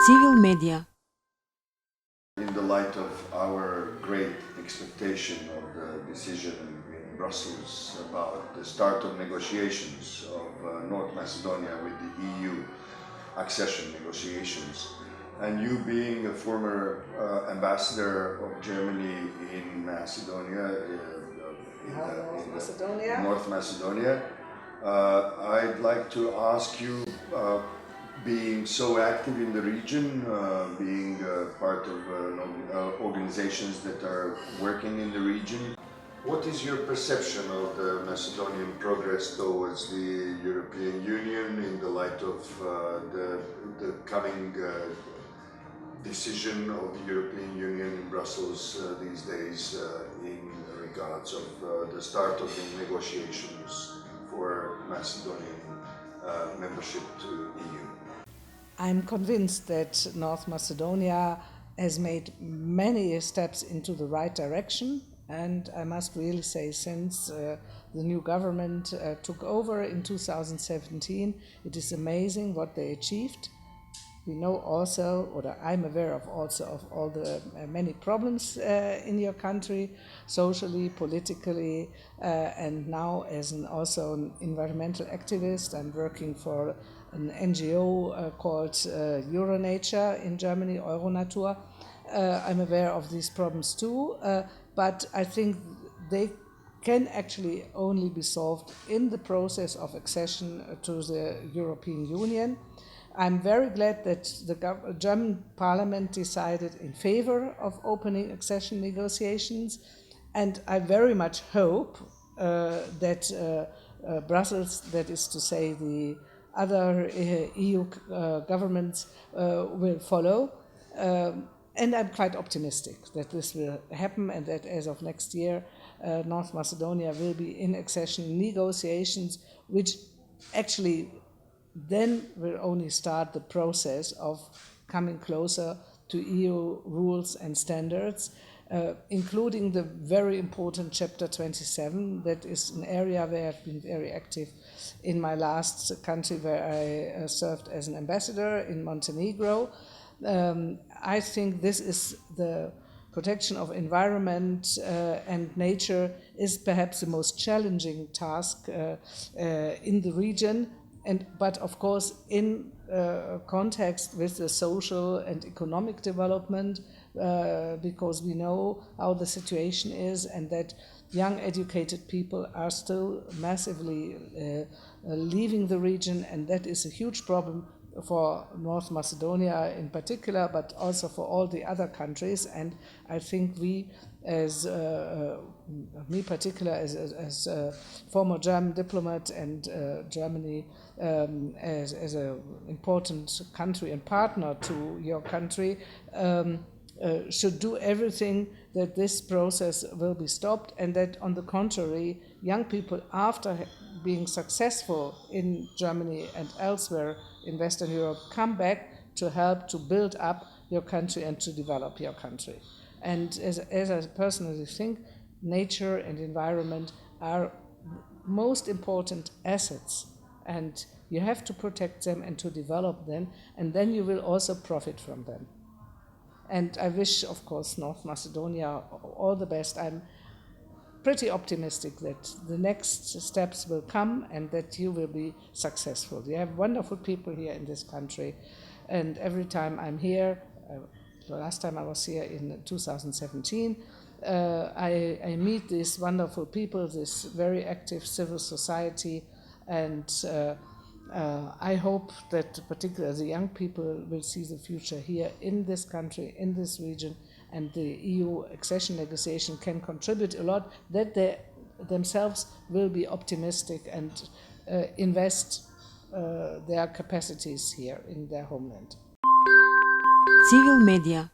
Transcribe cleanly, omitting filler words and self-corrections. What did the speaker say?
Civil media. In the light of our great expectation of the decision in Brussels about the start of negotiations of North Macedonia with the EU accession negotiations, and you being a former ambassador of Germany in Macedonia, in North Macedonia, I'd like to ask you, being so active in the region, being part of organizations that are working in the region, what is your perception of the Macedonian progress towards the European Union in the light of the coming decision of the European Union in Brussels these days in regards of the start of the negotiations for Macedonian membership to EU? I'm convinced that North Macedonia has made many steps into the right direction, and I must really say since the new government took over in 2017, it is amazing what they achieved. We know also, or I'm aware of also, of all the many problems in your country, socially, politically, and now as also an environmental activist, I'm working for an NGO called Euronature in Germany, Euronatur. I'm aware of these problems too, but I think they can actually only be solved in the process of accession to the European Union. I'm very glad that the German parliament decided in favor of opening accession negotiations, and I very much hope that Brussels, that is to say the other EU governments, will follow. And I'm quite optimistic that this will happen and that as of next year, North Macedonia will be in accession negotiations, which actually then will only start the process of coming closer to EU rules and standards, including the very important Chapter 27. That is an area where I've been very active in my last country where I served as an ambassador in Montenegro. I think this is the protection of environment and nature is perhaps the most challenging task in the region. But of course, in context with the social and economic development, because we know how the situation is and that young educated people are still massively leaving the region, and that is a huge problem for North Macedonia in particular, but also for all the other countries. And I think we, as me particular, as a former German diplomat and Germany as an important country and partner to your country, should do everything that this process will be stopped, and that on the contrary, young people, after being successful in Germany and elsewhere in Western Europe, come back to help to build up your country and to develop your country. And as I personally think, nature and environment are most important assets, and you have to protect them and to develop them, and then you will also profit from them. And I wish, of course, North Macedonia all the best. I'm pretty optimistic that the next steps will come and that you will be successful. You have wonderful people here in this country, and every time I'm here, the last time I was here in 2017, I meet these wonderful people, this very active civil society, and I hope that particularly the young people will see the future here in this country, in this region, and the EU accession negotiation can contribute a lot, that they themselves will be optimistic and invest their capacities here in their homeland. Civil media.